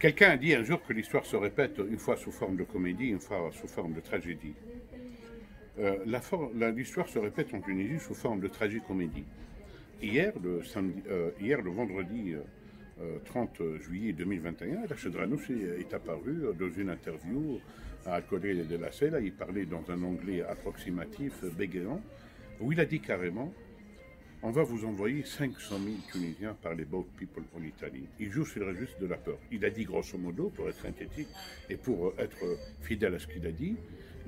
Quelqu'un a dit un jour que l'histoire se répète une fois sous forme de comédie, une fois sous forme de tragédie. L'histoire se répète en Tunisie sous forme de tragicomédie. Hier, le vendredi 30 juillet 2021, Rachid Ghannouchi est apparu dans une interview à Corriere della Sera. Il parlait dans un anglais approximatif, bégayant, où il a dit carrément: on va vous envoyer 500 000 Tunisiens par les boat people en Italie. Il joue sur le registre de la peur. Il a dit grosso modo, pour être synthétique et pour être fidèle à ce qu'il a dit,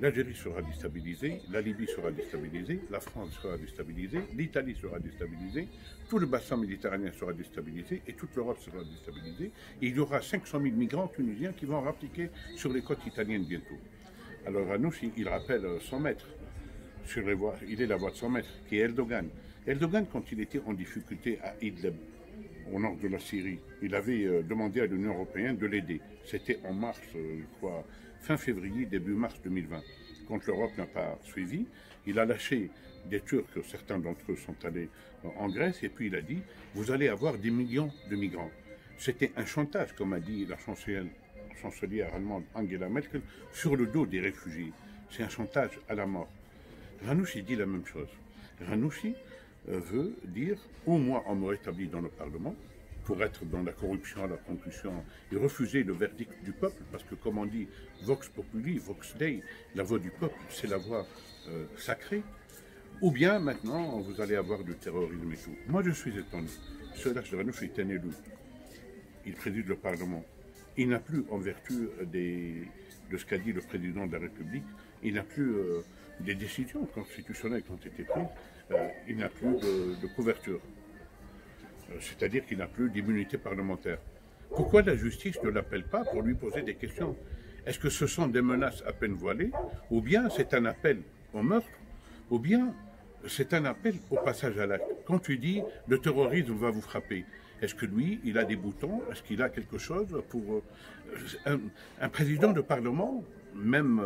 l'Algérie sera déstabilisée, la Libye sera déstabilisée, la France sera déstabilisée, l'Italie sera déstabilisée, tout le bassin méditerranéen sera déstabilisé et toute l'Europe sera déstabilisée. Et il y aura 500 000 migrants tunisiens qui vont rappliquer sur les côtes italiennes bientôt. Alors Ghannouchi, il rappelle son maître. Il est la voix de son maître, qui est Erdogan. Erdogan, quand il était en difficulté à Idlib, au nord de la Syrie, il avait demandé à l'Union européenne de l'aider. C'était en mars, je crois, fin février, début mars 2020. Quand l'Europe n'a pas suivi, il a lâché des Turcs, certains d'entre eux sont allés en Grèce, et puis il a dit: vous allez avoir des millions de migrants. C'était un chantage, comme a dit la chancelière allemande Angela Merkel, sur le dos des réfugiés. C'est un chantage à la mort. Ghannouchi dit la même chose. Ghannouchi veut dire: au moins on me rétablit dans le Parlement, pour être dans la corruption, la concussion, et refuser le verdict du peuple, parce que comme on dit, Vox Populi, Vox Dei, la voix du peuple, c'est la voix sacrée. Ou bien maintenant, vous allez avoir du terrorisme et tout. Moi je suis étonné. Ce Rachid Ghannouchi est un élu. Il préside le Parlement. Il n'a plus, en vertu de ce qu'a dit le président de la République, il n'a plus des décisions constitutionnelles qui ont été prises, il n'a plus de couverture. C'est-à-dire qu'il n'a plus d'immunité parlementaire. Pourquoi la justice ne l'appelle pas pour lui poser des questions? Est-ce que ce sont des menaces à peine voilées, ou bien c'est un appel au meurtre, ou bien c'est un appel au passage à l'acte? Quand tu dis le terrorisme va vous frapper, est-ce que lui, il a des boutons? Est-ce qu'il a quelque chose pour... un président de Parlement, même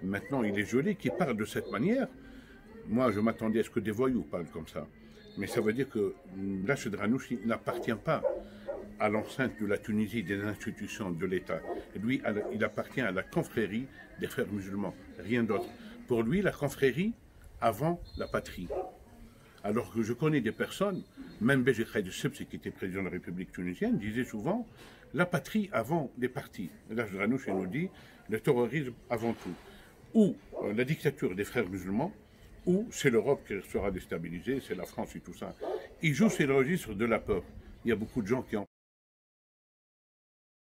maintenant il est gelé, qui parle de cette manière? Moi, je m'attendais à ce que des voyous parlent comme ça. Mais ça veut dire que Rachid Ghannouchi n'appartient pas à l'enceinte de la Tunisie, des institutions de l'État. Lui, il appartient à la confrérie des frères musulmans, rien d'autre. Pour lui, la confrérie avant la patrie. Alors que je connais des personnes, même Béji Khaïd Sebsi, qui était président de la République tunisienne, disait souvent la patrie avant les partis. Rachid Ghannouchi nous dit le terrorisme avant tout. Ou la dictature des frères musulmans, ou c'est l'Europe qui sera déstabilisée, c'est la France et tout ça. Il joue sur le registre de la peur. Il y a beaucoup de gens qui ont